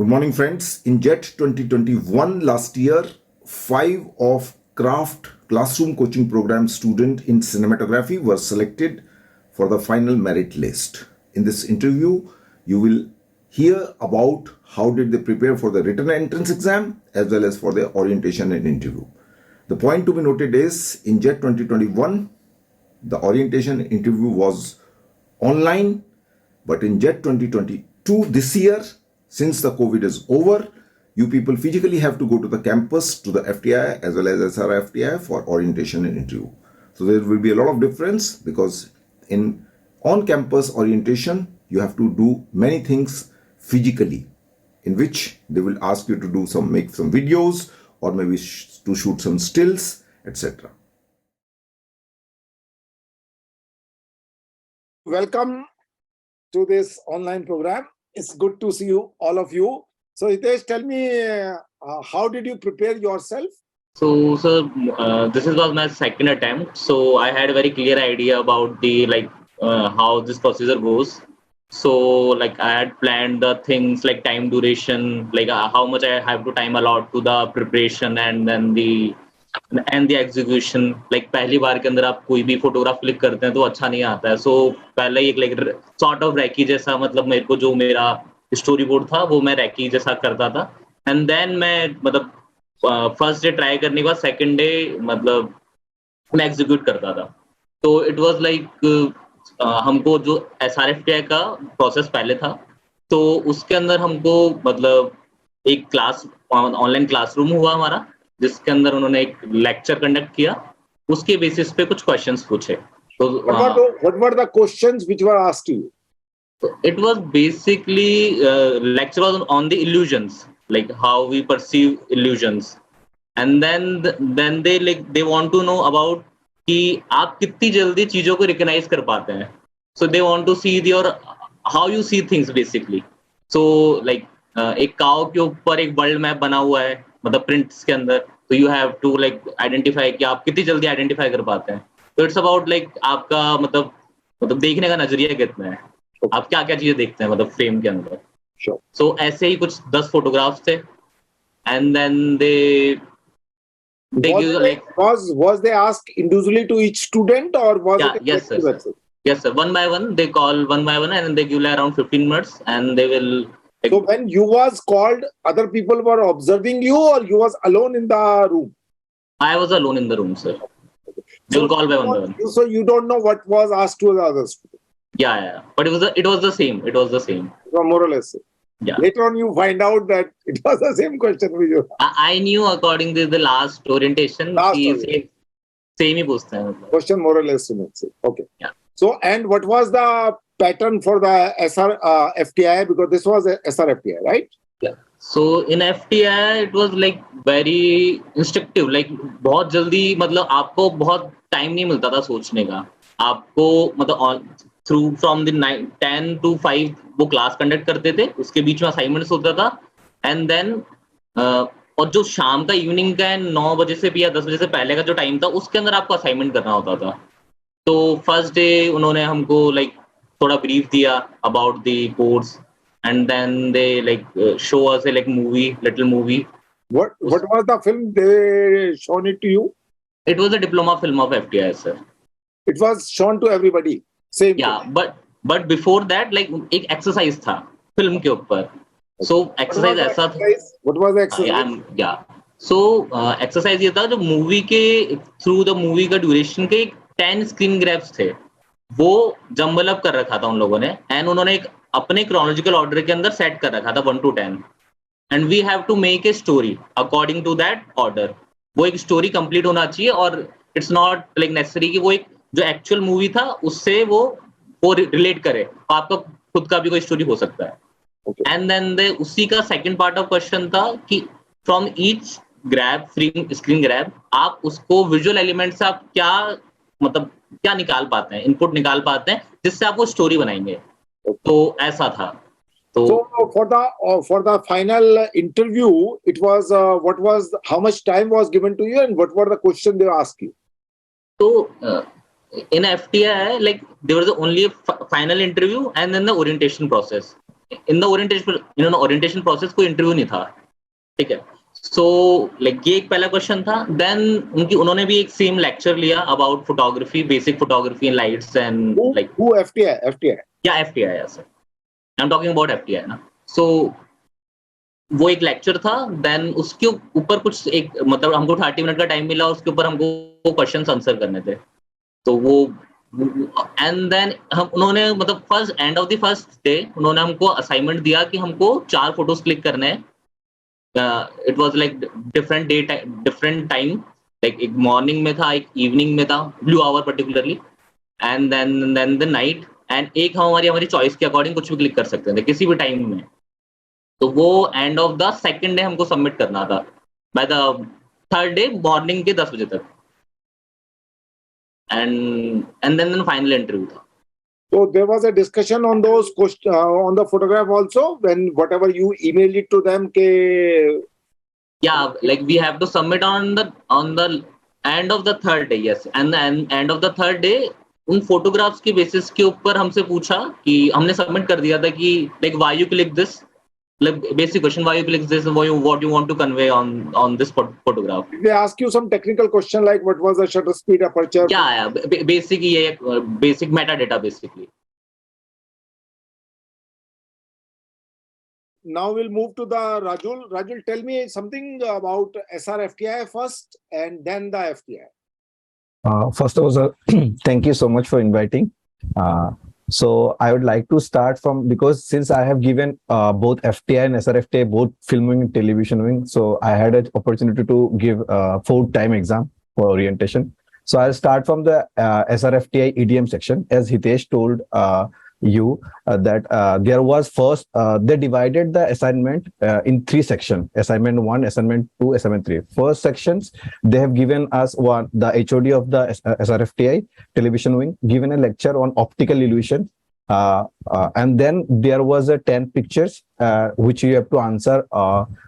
Good morning, friends. In JET 2021 last year, 5 of craft classroom coaching program student in cinematography were selected for the final merit list. In this interview, you will hear about how did they prepare for the written entrance exam as well as for their orientation and interview. The point to be noted is in JET 2021, the orientation interview was online, but in JET 2022 this year, since the COVID is over, you people physically have to go to the campus, to the FTII as well as SRFTI for orientation and interview. So there will be a lot of difference because in on-campus orientation, you have to do many things physically, in which they will ask you to do make some videos or maybe to shoot some stills, etc. Welcome to this online program. It's good to see you, all of you. So Hitesh, tell me, how did you prepare yourself? So, sir, this was my second attempt. So I had a very clear idea about the how this procedure goes. So I had planned the things like time duration, how much I have to time allot to the preparation and then the execution. पहली बार के अंदर आप कोई भी photograph click करते हैं तो अच्छा नहीं आता है. So पहले एक सॉर्ट ऑफ रैकी जैसा मतलब मेरे को जो मेरा स्टोरी बोर्ड था वो मैं रैकी जैसा करता था. एंड देन मैं मतलब फर्स्ट डे ट्राई करने के बाद सेकंड डे मतलब मैं एग्जीक्यूट करता था. तो इट वाज हमको जो SRFTI का प्रोसेस पहले था तो उसके अंदर हमको मतलब एक क्लास ऑनलाइन क्लासरूम हुआ हमारा जिसके अंदर उन्होंने एक लेक्चर कंडक्ट किया. उसके बेसिस पे कुछ क्वेश्चंस पूछे. तो what were the questions which were asked to you? It was basically lecture was on the illusions, like how we perceive illusions, and then they want to know about कि आप कितनी जल्दी चीजों को रिकॉग्नाइज कर पाते हैं. So they want to see your how you see things basically. So एक काओ के ऊपर एक वर्ल्ड मैप बना हुआ है मतलब प्रिंट्स के अंदर, तो यू हैव टू आइडेंटिफाई कि आप कितनी जल्दी आइडेंटिफाई कर पाते हैं. तो इट्स अबाउट आपका मतलब देखने का नजरिया कितना है, आप क्या क्या चीजें देखते हैं मतलब फ्रेम के अंदर. सो ऐसे ही कुछ 10 फोटोग्राफ्स थे and then was they asked individually to each student or was it yes sir, one by one they call one by one and they give around 15 minutes and they will so when you was called, other people were observing you or you was alone in the room? I was alone in the room, sir. They will call by one by one. So you don't know what was asked to the others? Yeah. But it was the same. More or less. Yeah. Later on, you find out that it was the same question with you. I knew according to the last orientation. Same ही पूछते हैं. Question more or less same. Okay. Yeah. So and what was the pattern for the FTI, because this was a SRFTI, right? Yeah. So in FTI it was very instructive. बहुत जल्दी मतलब आपको बहुत time नहीं मिलता था सोचने का. आपको मतलब through from the 10 to 5 वो क्लास कंडक्ट करते थे, उसके बीच में असाइनमेंट्स होता था एंड देन और जो शाम का इवनिंग का 9 बजे से या 10 बजे से पहले का जो टाइम था उसके अंदर आपको असाइनमेंट करना होता था. तो फर्स्ट डे उन्होंने हमको थोड़ा ब्रीफ दिया about the course and then they show us a little movie. What was the film they shown it to you? It was a diploma film of FTI, sir. It was shown to everybody. Same. Yeah, thing. but before that एक exercise था film के ऊपर. So exercise ऐसा था. What was the exercise? Yeah. So exercise ये था जो movie के through the movie का duration के 10 screen grabs थे, वो जम्बल अप कर रखा था उन लोगों ने एंड उन्होंने एक अपने क्रोनोलॉजिकल ऑर्डर के अंदर सेट कर रखा था 1 to 10 and we have to make a story according to that order. वो एक स्टोरी कंप्लीट होना चाहिए और इट्स नॉट नेसेसरी कि वो एक जो एक्चुअल मूवी था उससे वो रिलेट करे, आपका खुद का भी कोई स्टोरी हो सकता है. एंड देन उसी का सेकंड पार्ट ऑफ क्वेश्चन था कि from each grab screen grab आप उसको विजुअल एलिमेंट से आप क्या मतलब क्या निकाल पाते हैं, इनपुट निकाल पाते हैं जिससे आप वो स्टोरी बनाएंगे. तो ऐसा था. तो for the final interview, it was how much time was given to you and what were the questions they asked you? So in FTI there was only a final interview and then the orientation process. In the orientation orientation process कोई interview नहीं था, ठीक है. So like ये एक पहला question था. Then उन्होंने भी एक सेम लेक्चर लिया about photography, basic photography and lights and like Who FTI? या FTI. Sir I am talking about FTI ना. सो वो एक लेक्चर था. देन उसके ऊपर कुछ एक मतलब हमको 30 मिनट का टाइम मिला, उसके ऊपर हमको क्वेश्चंस आंसर करने थे. तो वो एंड देन उन्होंने मतलब first end of the first day उन्होंने हमको असाइनमेंट दिया कि हमको 4 फोटोज क्लिक करने हैं. It was like different day different time, like एक मॉर्निंग में था, एक इवनिंग में था, blue hour particularly, and then the night. And एक हमारी चॉइस के अकॉर्डिंग कुछ भी क्लिक कर सकते थे किसी भी टाइम में. तो वो end of the second day हमको सबमिट करना था, by the third day morning के 10 बजे तक. and then final interview था. So there was a discussion on those on the photograph also, when whatever you emailed it to them ke Yeah, like we have to submit on the end of the third day. Yes, and the end of the third day उन photographs के basis के ऊपर हमसे पूछा कि हमने submit कर दिया था कि like why you click this, like basic question, why you click this, what you want to convey on this photograph. they ask you some technical question like what was the shutter speed, aperture? Yeah, basic ये basic metadata basically. Now we'll move to the Rajul. Rajul, tell me something about SRFTI first and then the FTI. First of all, thank you so much for inviting. So I would like to start from, because since I have given both FTI and SRFTI, both filming and television, so I had an opportunity to give 4-time exam for orientation. So I'll start from the SRFTI EDM section. As Hitesh told that there was first, they divided the assignment in 3 sections: assignment 1, assignment 2, assignment 3. First sections, they have given us the HOD of the SRFTI television wing, given a lecture on optical illusion. And then there was a 10 pictures which you have to answer,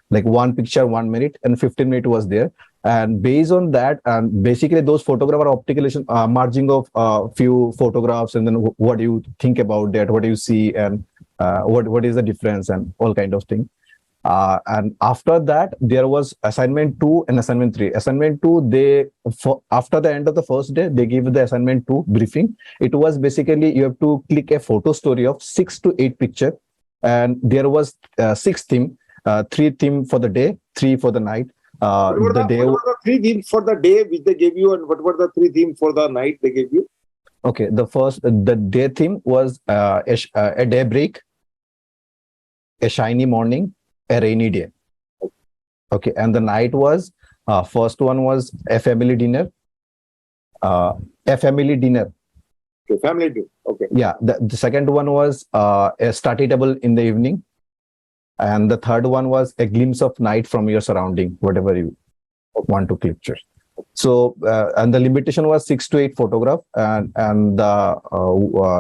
like 1 picture 1 minute, and 15 minutes was there. And based on that, basically those photographs are optical illusion, merging of few photographs, and then what do you think about that, what do you see, and what is the difference, and all kind of thing. And after that, there was assignment 2 and assignment 3. Assignment 2, after the end of the first day, they give the assignment 2 briefing. It was basically you have to click a photo story of 6 to 8 picture, and there was 6 theme, 3 theme for the day, 3 for the night. What were the 3 themes for the day which they gave you, and what were the 3 themes for the night they gave you? Okay, the day theme was a daybreak, a shiny morning, a rainy day. Okay, and the night was, first one was a family dinner. A family dinner. Okay, family dinner. Okay. Yeah, the second one was a study table in the evening. And the third one was a glimpse of night from your surrounding, whatever you want to capture. So, and the limitation was 6 to 8 photograph. And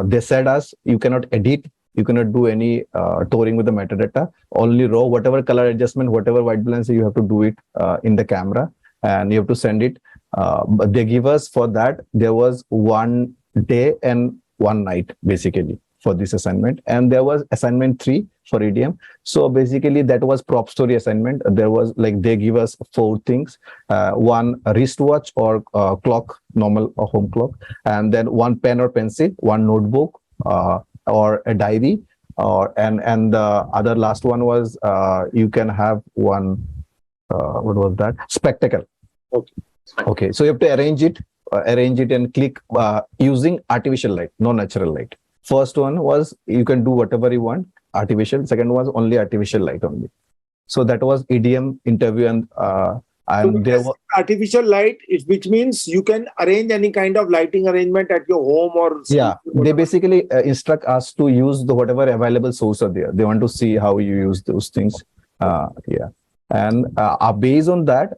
they said us, you cannot edit, you cannot do any touring with the metadata, only raw, whatever color adjustment, whatever white balance, you have to do it in the camera, and you have to send it. But they give us for that, there was 1 day and 1 night, basically, for this assignment. And there was assignment 3 for EDM. So basically that was prop story assignment. There was like, they give us 4 things, 1 wristwatch or clock, normal or home clock, and then 1 pen or pencil, 1 notebook or a diary, and the other last one was you can have 1 what was that, spectacle. Okay, so you have to arrange it and click using artificial light, no natural light. First one was you can do whatever you want, artificial. Second was only artificial light only. So that was EDM interview, and so there was artificial light, which means you can arrange any kind of lighting arrangement at your home or yeah. They basically instruct us to use the whatever available source are there. They want to see how you use those things. Yeah. And based on that,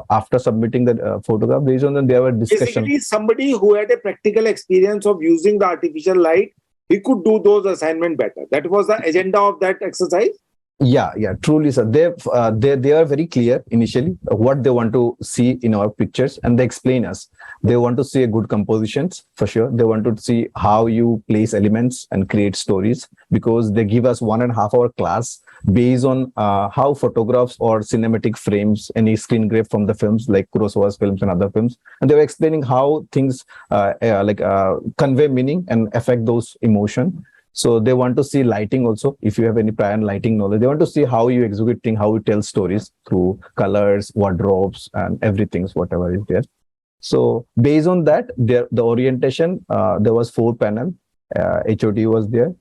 after submitting the photograph, based on that, there were discussions. Basically, somebody who had a practical experience of using the artificial light, he could do those assignments better. That was the agenda of that exercise. Yeah, truly, sir. They are very clear initially what they want to see in our pictures, and they explain us. They want to see a good compositions for sure. They want to see how you place elements and create stories, because they give us 1.5 hour class based on how photographs or cinematic frames, any screen grab from the films like Kurosawa's films and other films, and they were explaining how things convey meaning and affect those emotion. So they want to see lighting also. If you have any prior lighting knowledge, they want to see how you execute things, how you tell stories through colors, wardrobes, and everything, whatever is there. So based on that, the orientation, there was 4 panel. HOD was there.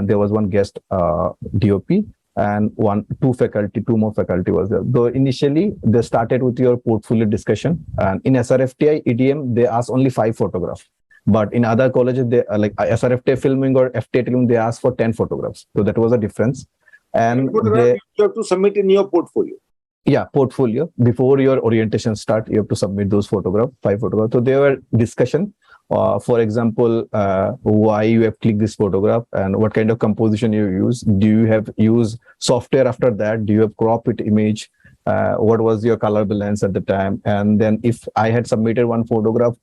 There was one guest DOP, and two more faculty was there. Though initially they started with your portfolio discussion, and in SRFTI EDM they asked only 5 photographs. But in other colleges, they like SRFTI filming or FTII filming, they asked for 10 photographs. So that was a difference. And you have to submit in your portfolio. Yeah, portfolio. Before your orientation start, you have to submit those photographs, 5 photographs. So there were discussion. For example, why you have clicked this photograph and what kind of composition you use. Do you have use software after that? Do you have crop it image? What was your color balance at the time? And then if I had submitted one photograph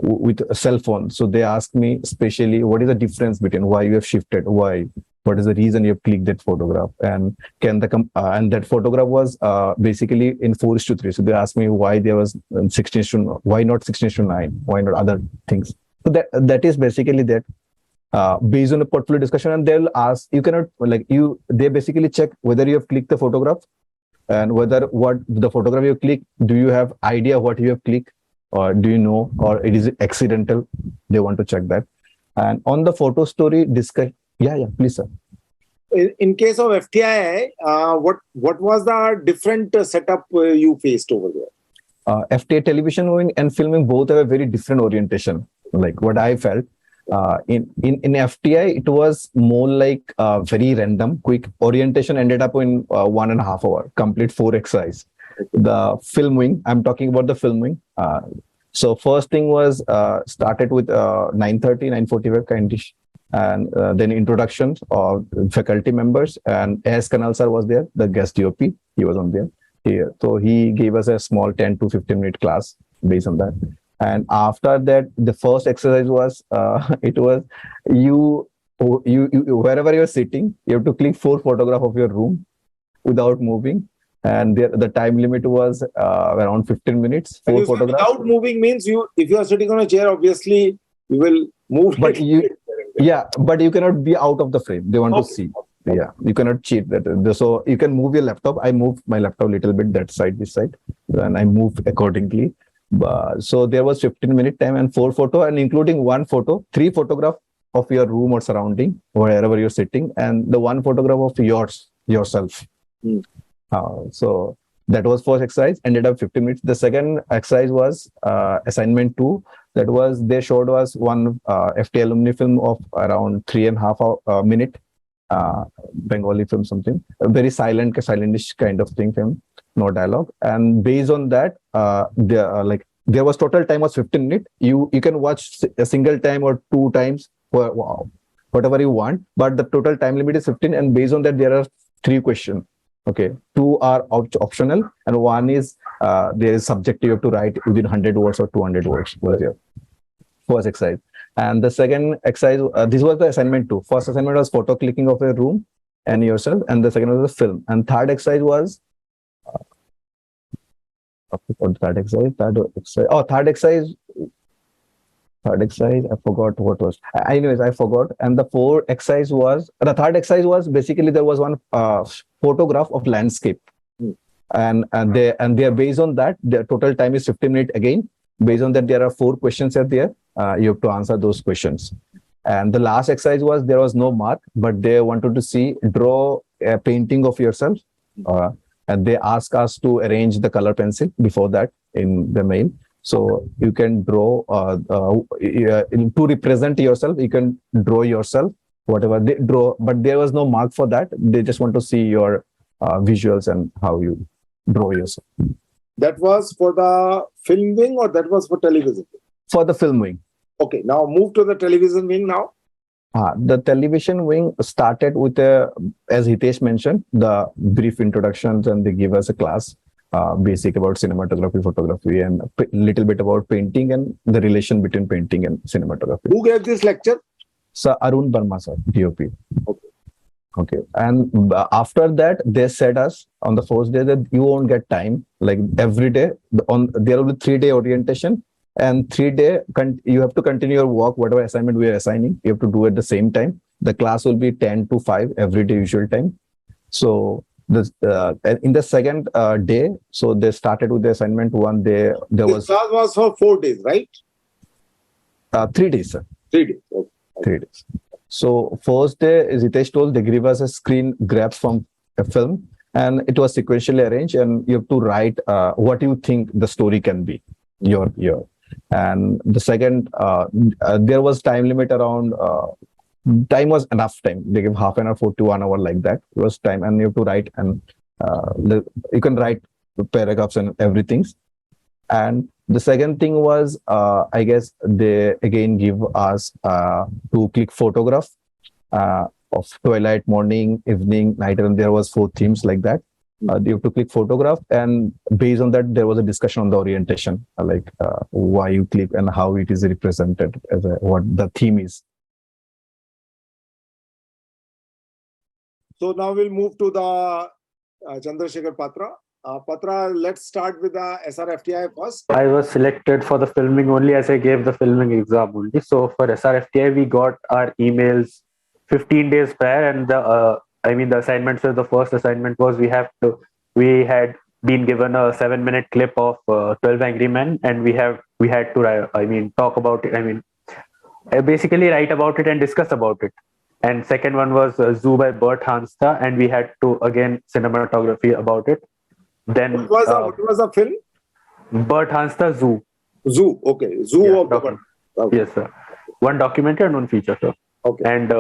with a cell phone, so they asked me specially what is the difference between why you have shifted, why, what is the reason you have clicked that photograph, and can the and that photograph was basically in 4:3. So they asked me why there was 16 to why not 16:9, why not other things. So that is basically that. Based on a portfolio discussion, and they'll ask, you cannot they basically check whether you have clicked the photograph, and whether what the photograph you click, do you have idea what you have clicked, or do you know, or it is accidental. They want to check that. And on the photo story discuss, yeah, please, sir. In case of FTII, what was the different setup you faced over there? FTA television viewing and filming both have a very different orientation. Like what I felt, in FTI, it was more like very random, quick orientation. Ended up in 1.5 hour, complete 4 exercise. The filming, I'm talking about the filming. So first thing was started with 9:30, 9:45 kindish, and then introductions of faculty members, and S. Kanal sir was there, the guest DOP. He was on there. Here, so he gave us a small 10 to 15 minute class based on that. And after that, the first exercise was it was you wherever you're sitting, you have to click 4 photographs of your room without moving. And the time limit was around 15 minutes. 4 photographs. Without moving means if you are sitting on a chair, obviously you will move. But but you cannot be out of the frame. They want to see. Yeah, you cannot cheat that. So you can move your laptop. I moved my laptop a little bit that side, this side, and I moved accordingly. So there was 15-minute time and 4 photo, and including 1 photo, 3 photograph of your room or surrounding, wherever you're sitting, and the 1 photograph of yourself. So that was first exercise, ended up 15 minutes. The second exercise was assignment 2. That was, they showed us one FT alumni film of around 3.5 minute, Bengali film, something, a very silentish kind of thing, film, no dialogue. And based on that, there was total time was 15 minutes. You can watch a single time or 2 times, whatever you want, but the total time limit is 15. And based on that, there are 3 questions. Okay, 2 are optional, and 1 is there is subjective. You have to write within 100 words or 200 words. Was your first exercise. And the second exercise, this was the assignment 2. First assignment was photo clicking of a room and yourself, and the second was the film. And third exercise was third exercise, I forgot what was. Anyways, I forgot. And the third exercise was basically there was one photograph of landscape, and they are based on that. The total time is 15 minutes again. Based on that, there are 4 questions are there. You have to answer those questions. And the last exercise was, there was no mark, but they wanted to draw a painting of yourself. And they asked us to arrange the color pencil before that in the mail. So you can draw to represent yourself. You can draw yourself, whatever they draw, but there was no mark for that. They just want to see your visuals and how you draw yourself. That was for the film wing, or that was for television? For the film wing. Okay, now move to the television wing now. The television wing started with as Hitesh mentioned, the brief introductions, and they give us a class, basic about cinematography, photography, and a little bit about painting and the relation between painting and cinematography. Who gave this lecture? So Arun Burma, sir, DOP. Okay. Okay. And after that, they said us on the first day that you won't get time. Like every day, there will be 3-day orientation, and 3-day you have to continue your work, whatever assignment we are assigning. You have to do at the same time. The class will be 10 to 5 every day, usual time. So in the second day, so they started with the assignment. One day there This class was for 4 days, right? 3 days, sir. 3 days. Okay. 3 days. So first day, as Hitesh told, they give us a screen grab from a film, and it was sequentially arranged, and you have to write what you think the story can be. Your and the second, there was time limit around. Time was enough time. They give half an hour to 1 hour like that. It was time, and you have to write, and you can write paragraphs and everything. And the second thing was, I guess they again give us to click photograph of twilight, morning, evening, night, and there was 4 themes like that. You have to click photograph, and based on that, there was a discussion on the orientation, like why you click and how it is represented as what the theme is. So now we'll move to the Chandar Sekhar Patra. Patra, let's start with the SRFTI first. I was selected for the filming only as I gave the filming exam only. So for SRFTI, we got our emails 15 days prior, and the assignment. So the first assignment was we had been given a 7-minute clip of 12 Angry Men, and we had to talk about it. Basically write about it and discuss about it. And second one was Zoo by Bert Hansta, and we had to again cinematography about it. Then what was the film? Bert Hansta Zoo. Zoo, okay. Zoo Yeah, of the Bert. Okay. Yes, sir. One documentary and one feature, sir. Okay. And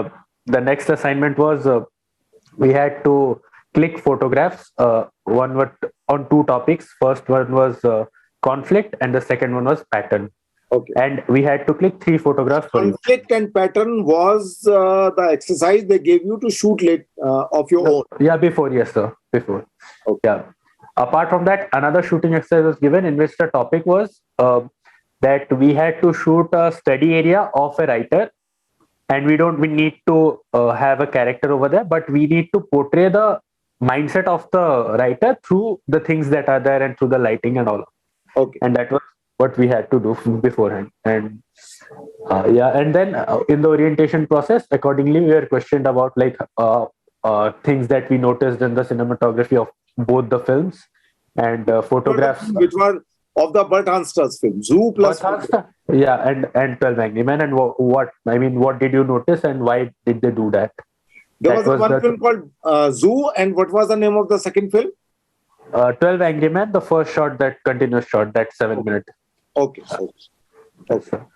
the next assignment was we had to click photographs. One was on 2 topics. First one was conflict, and the second one was pattern. Okay. And we had to click 3 photographs for each. Conflict and pattern was the exercise they gave you to shoot late of your own. Yeah, before. Yes, sir. Before. Okay. Yeah. Apart from that, another shooting exercise was given in which the topic was that we had to shoot a study area of a writer, and we need to have a character over there, but we need to portray the mindset of the writer through the things that are there and through the lighting and all. Okay. And that was what we had to do beforehand. And and then in the orientation process, accordingly, we were questioned about things that we noticed in the cinematography of both the films and photographs. Which was of the Bert Hansta's film, Zoo plus. Yeah, and 12 Angry Men. And what did you notice, and why did they do that? There was one film called Zoo, and what was the name of the second film? 12 Angry Men, the first shot, that continuous shot, that 7 minute. Okay. Yes, sir.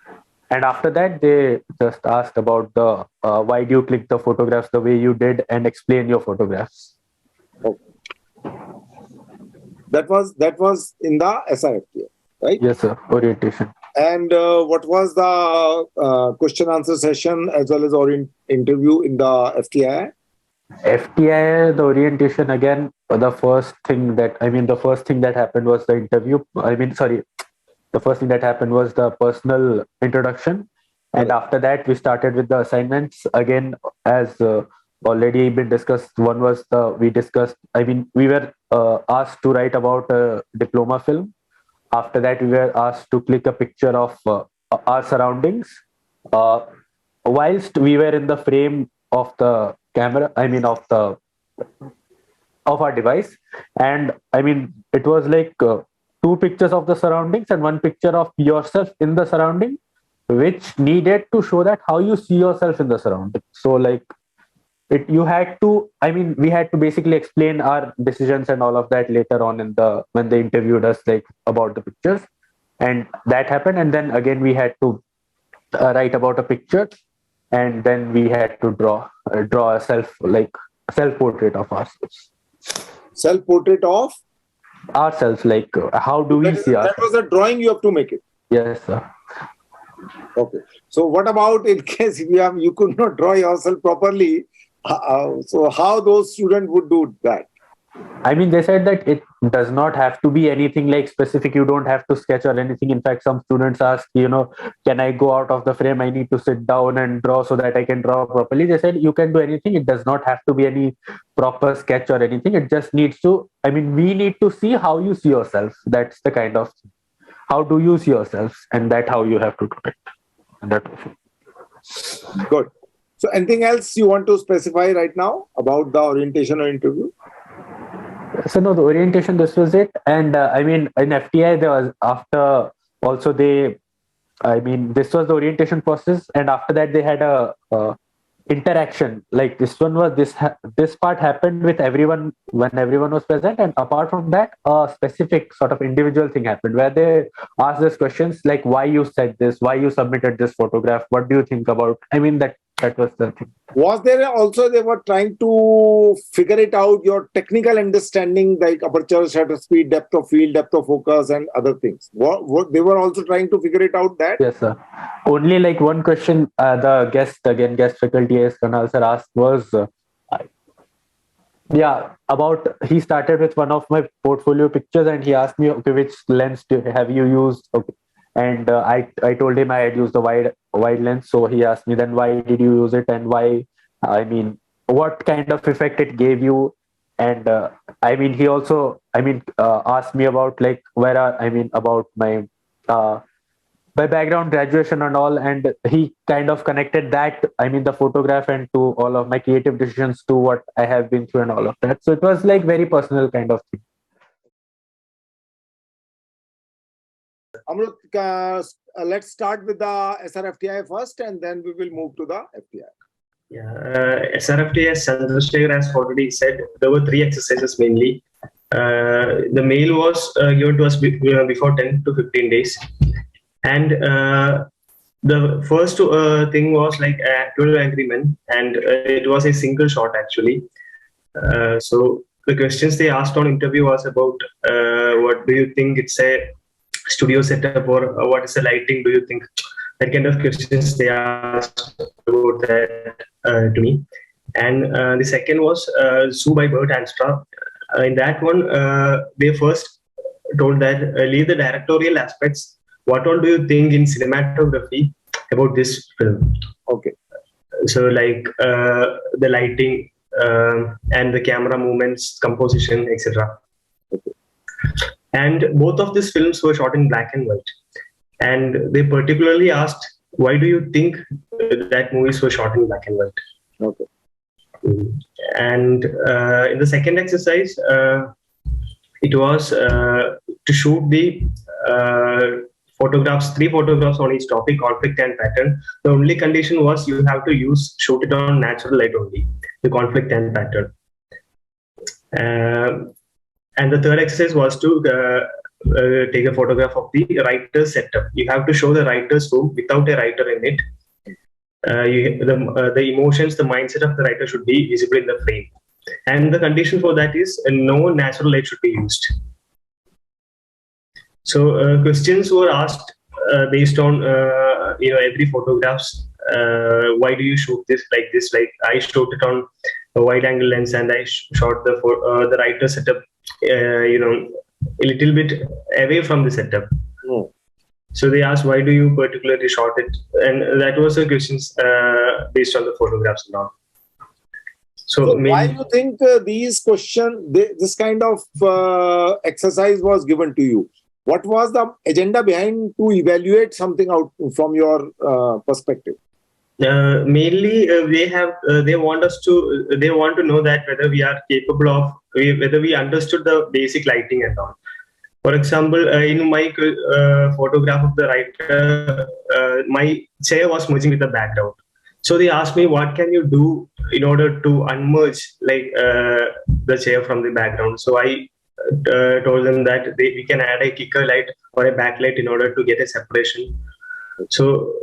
And after that, they just asked about the why do you click the photographs the way you did, and explain your photographs. Okay. That was in the SRFTI, right? Yes, sir. Orientation. And what was the question answer session as well as interview in the FTII? FTII, the orientation, again, the first thing that happened was the interview. The first thing that happened was the personal introduction. And after that, we started with the assignments. Again, as already been discussed, one was we were asked to write about a diploma film. After that, we were asked to click a picture of our surroundings whilst we were in the frame of the camera, of our device. And it was like 2 pictures of the surroundings and 1 picture of yourself in the surrounding, which needed to show that how you see yourself in the surrounding. So we had to basically explain our decisions and all of that later on when they interviewed us about the pictures. And that happened. And then again, we had to write about a picture, and then we had to draw a self-portrait of ourselves. Self-portrait of? Ourselves, how do we see ourselves? That was a drawing, you have to make it. Yes, sir. Okay. So what about in case you could not draw yourself properly? So how those students would do that? I mean, they said that it does not have to be anything like specific. You don't have to sketch or anything. In fact, some students ask, can I go out of the frame? I need to sit down and draw so that I can draw properly. They said you can do anything. It does not have to be any proper sketch or anything. It just needs to, I mean, we need to see how you see yourself. That's the kind of, how do you see yourself? And that how you have to do it. And that. Good. So anything else you want to specify right now about the orientation or interview? So no, the orientation, this was it. And I mean, in FTI, there was after also this was the orientation process. And after that, they had a interaction. Like this one was, this part happened with everyone when everyone was present. And apart from that, a specific sort of individual thing happened where they asked these questions like why you said this, why you submitted this photograph, what do you think about, I mean, that was the thing. Was there also, they were trying to figure it out, your technical understanding, like aperture, shutter speed, depth of field, depth of focus, and other things? What they were also trying to figure it out that? Yes, sir. Only like one question the guest faculty as Kanal sir asked was, he started with one of my portfolio pictures and he asked me, okay, which lens have you used? Okay. And I told him I had used the wide lens. So he asked me then why did you use it and why, I mean, what kind of effect it gave you. And he also, asked me about like about my background, graduation and all. And he kind of connected that, the photograph and to all of my creative decisions to what I have been through and all of that. So it was like very personal kind of thing. Amrut, let's start with the SRFTI first, and then we will move to the FTI. Yeah, SRFTI, as Chandar Sekhar has already said, there were 3 exercises mainly. The mail was given to us before 10 to 15 days. And the first thing was like 12 Angry Men, and it was a single shot actually. So the questions they asked on interview was about what do you think it's a studio setup or what is the lighting do you think? That kind of questions they asked about that to me. And the second was Sue by Bert Anstra. In that one, they first told that leave the directorial aspects. What all do you think in cinematography about this film? Okay. So like the lighting and the camera movements, composition, etc. Okay. And both of these films were shot in black and white. And they particularly asked, why do you think that movies were shot in black and white? Okay. And in the second exercise, it was to shoot the 3 photographs on each topic, conflict and pattern. The only condition was you have to shoot it on natural light only, the conflict and pattern. And the third exercise was to take a photograph of the writer's setup. You have to show the writer's room without a writer in it. The emotions, the mindset of the writer should be visible in the frame. And the condition for that is no natural light should be used. So questions were asked based on every photographs. Why do you shoot this like this? Like I shot it on a wide angle lens, and I shot the writer setup, a little bit away from the setup. Oh. So they asked, why do you particularly shot it? And that was the questions based on the photographs and all. So why do you think these questions, this kind of exercise was given to you? What was the agenda behind to evaluate something out from your perspective? Mainly, they want to know that whether we are capable of, whether we understood the basic lighting and all. For example, in my photograph of the writer, my chair was merging with the background. So they asked me, what can you do in order to unmerge like the chair from the background? So I told them that we can add a kicker light or a backlight in order to get a separation. So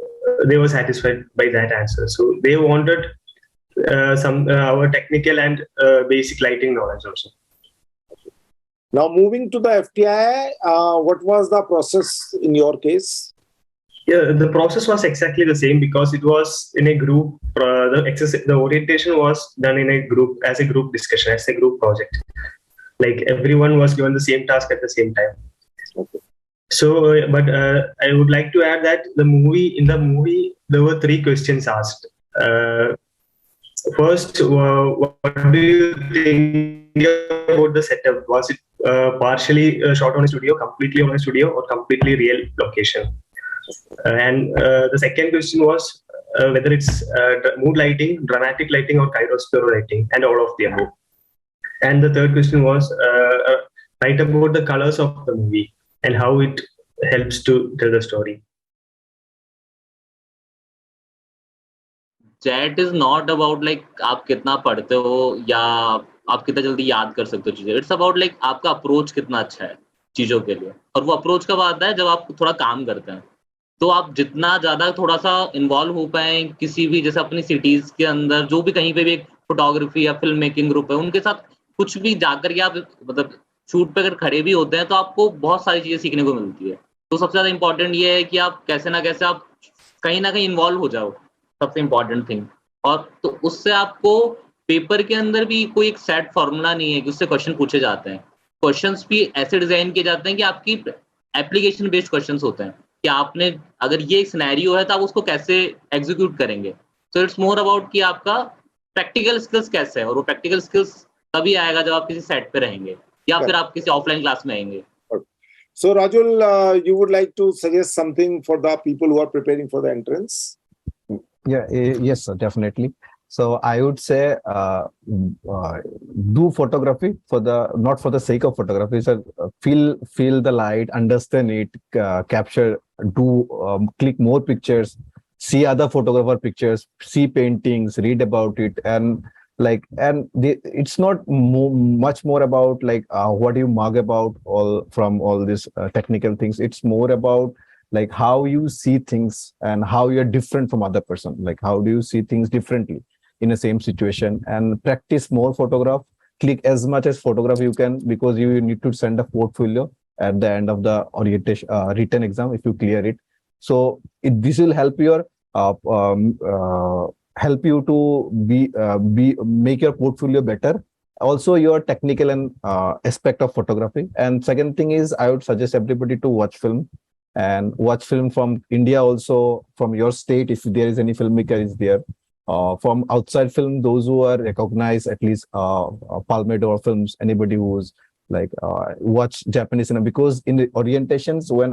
they were satisfied by that answer. So they wanted some our technical and basic lighting knowledge also. Now moving to the FTI, what was the process in your case? Yeah, the process was exactly the same because it was in a group. The orientation was done in a group, as a group discussion, as a group project. Like everyone was given the same task at the same time. Okay. So, I would like to add that in the movie, there were three questions asked. First, what do you think about the setup? Was it partially shot on a studio, completely on a studio, or completely real location? And the second question was whether it's mood lighting, dramatic lighting, or chiaroscuro lighting, and all of the above. And the third question was write about the colors of the movie and how it helps to tell the story. Chat is not about like आप कितना पढ़ते हो या आप कितना जल्दी याद कर सकते हो चीजें. It's about like आपका अप्रोच कितना अच्छा है चीजों के लिए. और वो अप्रोच कब आता है जब आप थोड़ा काम करते हैं. तो आप जितना ज्यादा थोड़ा सा इन्वॉल्व हो पाए किसी भी, जैसे अपनी सिटीज के अंदर जो भी कहीं पे भी एक फोटोग्राफी या फिल्म मेकिंग ग्रुप है उनके साथ कुछ भी जाकर के आप मतलब शूट पे अगर खड़े भी होते हैं तो आपको बहुत सारी चीजें सीखने को मिलती है. तो सबसे ज्यादा इंपॉर्टेंट ये है कि आप कैसे ना कैसे आप कहीं ना कहीं इन्वॉल्व हो जाओ, सबसे इंपॉर्टेंट थिंग. और तो उससे आपको पेपर के अंदर भी कोई एक सेट फॉर्मूला नहीं है कि उससे क्वेश्चन पूछे जाते हैं. क्वेश्चंस भी ऐसे डिजाइन किए जाते हैं कि आपकी एप्लीकेशन बेस्ड क्वेश्चंस होते हैं कि आपने अगर ये सिनेरियो है तो आप उसको कैसे एग्जीक्यूट करेंगे. सो इट्स मोर अबाउट कि आपका प्रैक्टिकल स्किल्स कैसे है, और वो प्रैक्टिकल स्किल्स तभी आएगा जब आप किसी सेट पे रहेंगे या फिर आप किसी ऑफलाइन क्लास में आएंगे. So, Rajul, you would like to suggest something for the people who are preparing for the entrance? Yeah, yes, sir, definitely. So I would say do photography for the not for the sake of photography. So feel the light, understand it, capture, do click more pictures, see other photographer pictures, see paintings, read about it, and it's not much more about like what you mug about all these technical things. It's more about like how you see things and how you're different from other person. Like how do you see things differently in the same situation, and practice more photograph. Click as much as photograph you can, because you need to send a portfolio at the end of the orientation written exam if you clear it. So this will help your help you to be make your portfolio better, also your technical and aspect of photography. And second thing is, I would suggest everybody to watch film, and watch film from India, also from your state if there is any filmmaker is there, from outside film, those who are recognized, at least Palme d'Or films, anybody who's like watch Japanese cinema. Because in the orientations, when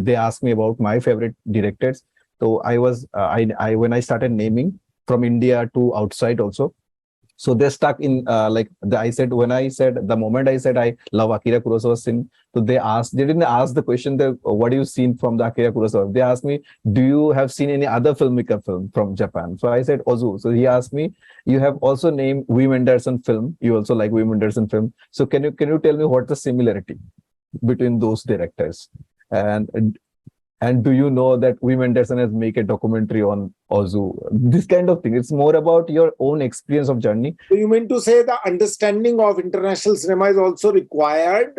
they asked me about my favorite directors, so I was I when I started naming from India to outside also, so they're stuck in I said, when I said, the moment I said I love Akira Kurosawa's film, so they didn't ask the question that what do you seen from the Akira Kurosawa. They asked me, do you have seen any other filmmaker film from Japan? So I said Ozu. So he asked me, you have also named Wim Wenders film. You also like Wim Wenders film. So can you tell me what's the similarity between those directors? And do you know that Wim Wenders has made a documentary on Ozu? This kind of thing. It's more about your own experience of journey. So you mean to say the understanding of international cinema is also required,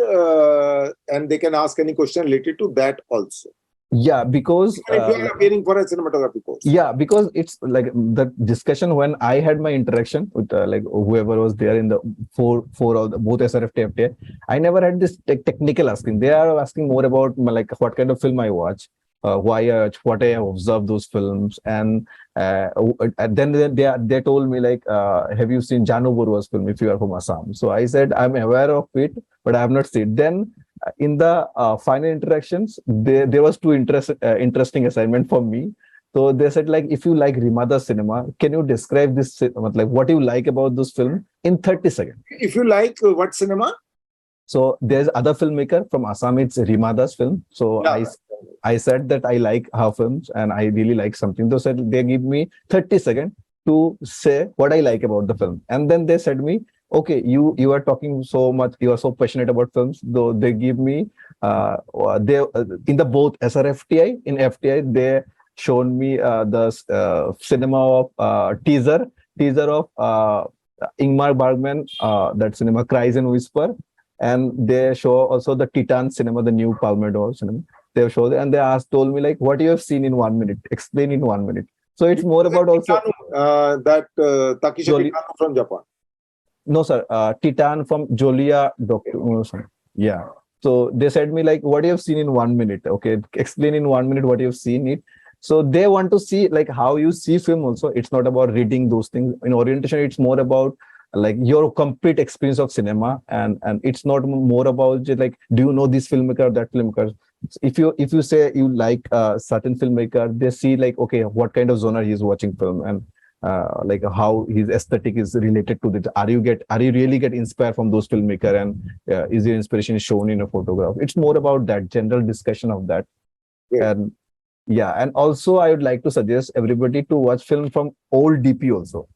and they can ask any question related to that also? Yeah, because if you are appearing for a cinematography course. Yeah, because it's like the discussion when I had my interaction with like whoever was there in the four of the, both SRFTI, FTI, I never had this technical asking. They are asking more about like what kind of film I watch, what I have observed those films, and then they told me like, have you seen Janu Borua's film if you are from Assam? So I said I'm aware of it, but I have not seen. Then in the final interactions, there was two interesting assignment for me. So they said like, if you like Rimada cinema, can you describe this, like what you like about this film in 30 seconds? If you like what cinema? So there's other filmmaker from Assam, it's Rimada's film. So yeah. I said that I like her films and I really like something. They give me 30 seconds to say what I like about the film. And then they said me, okay, you are talking so much, you are so passionate about films, though they give me, in the both SRFTI, in FTI, they shown me the cinema of teaser of Ingmar Bergman, that cinema Cries and Whisper, and they show also the Titan cinema, the new Palme d'Or cinema. They have showed and they told me like, what you have seen in 1 minute, explain in 1 minute. So it's more about also Takisha Jolly- Kitano from Japan. no sir, Titan from Jolia Doctor. No, sir. Yeah. So they said me like, what you have seen in 1 minute? Okay, explain in 1 minute what you have seen it. So they want to see like how you see film also. It's not about reading those things. In orientation, it's more about like your complete experience of cinema, and it's not more about just like, do you know this filmmaker or that filmmaker? If you say you like a certain filmmaker, they see like, okay, what kind of genre he's watching film, and like how his aesthetic is related to it. Are you really get inspired from those filmmaker, and is your inspiration shown in a photograph? It's more about that general discussion of that. Yeah. And yeah, and also I would like to suggest everybody to watch film from old DP also,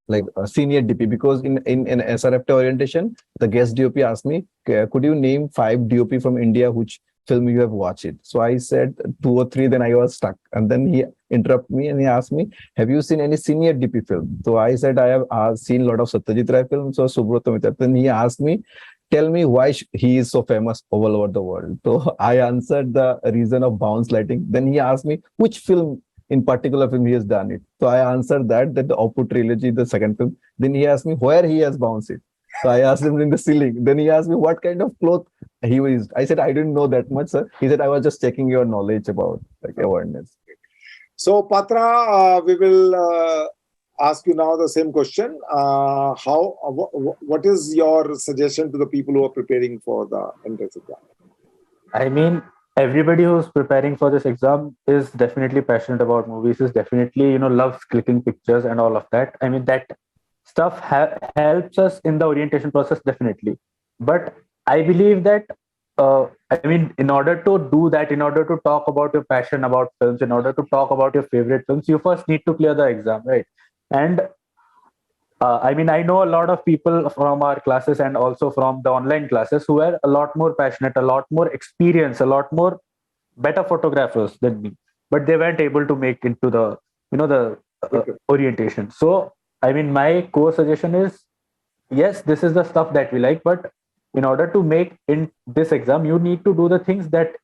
like senior DP, because in SRFT orientation, the guest DOP asked me, could you name 5 DOP from India which film you have watched it? So I said 2 or 3, then I was stuck, and then he interrupted me and he asked me, have you seen any senior DP film? So I said I have seen a lot of Satyajit Ray films or Subrata Mitra. Then he asked me, tell me why he is so famous all over the world. So I answered the reason of bounce lighting. Then he asked me which film in particular film he has done it. So I answered that the Oppo trilogy, the second film. Then he asked me where he has bounced it. So I asked him in the ceiling. Then he asked me what kind of cloth he was. I said I didn't know that much, sir. He said I was just checking your knowledge about like awareness. So Patra, we will ask you now the same question. What is your suggestion to the people who are preparing for the entrance exam? I mean, everybody who's preparing for this exam is definitely passionate about movies, is definitely, loves clicking pictures and all of that. I mean, that stuff helps us in the orientation process, definitely. But I believe that, in order to do that, in order to talk about your passion about films, in order to talk about your favorite films, you first need to clear the exam, right? And I know a lot of people from our classes and also from the online classes who are a lot more passionate, a lot more experienced, a lot more better photographers than me, but they weren't able to make into the, orientation. So, my core suggestion is, yes, this is the stuff that we like, but in order to make in this exam, you need to do the things that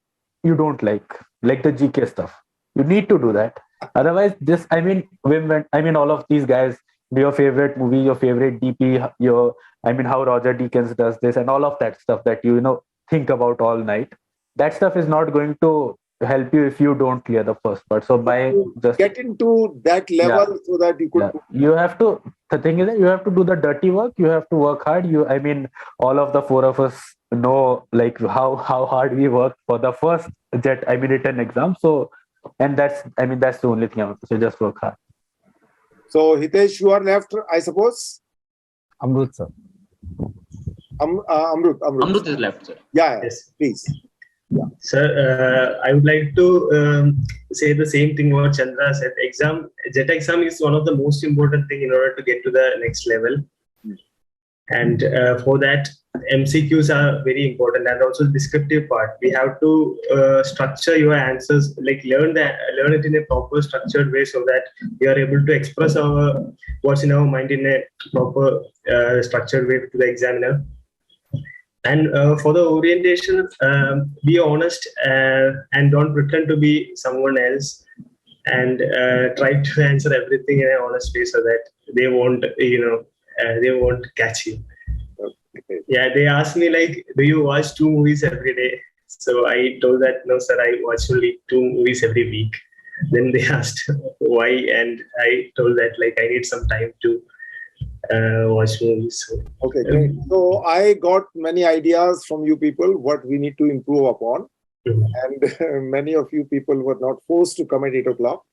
you don't like the GK stuff. You need to do that. Otherwise, all of these guys, your favorite movie, your favorite DP, how Roger Deakins does this, and all of that stuff that you think about all night. That stuff is not going to help you if you don't clear the first part. So by just get into that level so that you could. You have to. The thing is that you have to do the dirty work. You have to work hard. All of the 4 of us know like how hard we work for the first written exam. So, and that's the only thing I want to say. Just work hard. So Hitesh, you are left, I suppose. Amrut, sir. Amrut is left, sir. Yeah. Yes. Please. Yeah. Sir, I would like to say the same thing what Chandra said. JET exam is one of the most important thing in order to get to the next level. And for that, MCQs are very important, and also the descriptive part. We have to structure your answers, like learn it in a proper structured way, so that we are able to express what's in our mind in a proper structured way to the examiner. And for the orientation, be honest and don't pretend to be someone else, and try to answer everything in an honest way, so that they won't catch you. Yeah, they asked me like, do you watch 2 movies every day? So I told that no, sir, I watch only 2 movies every week. Then they asked why, and I told that like I need some time to watch movies. Okay, great. So I got many ideas from you people what we need to improve upon, and many of you people were not forced to come at 8 o'clock.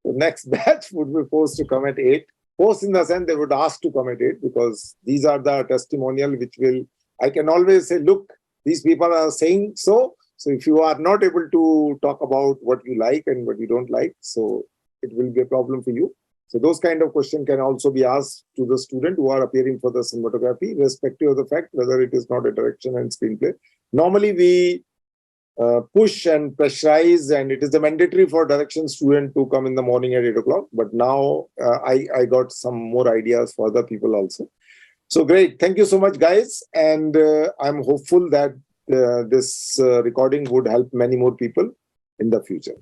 The next batch would be forced to come at 8. Forced in the sense they would ask to come at 8, because these are the testimonial which I can always say, look, these people are saying so. So if you are not able to talk about what you like and what you don't like, so it will be a problem for you. So those kind of questions can also be asked to the student who are appearing for the cinematography, irrespective of the fact whether it is not a direction and screenplay. Normally we push and pressurize, and it is a mandatory for direction student to come in the morning at 8 o'clock. But now I got some more ideas for other people also. So great. Thank you so much, guys. And I'm hopeful that this recording would help many more people in the future.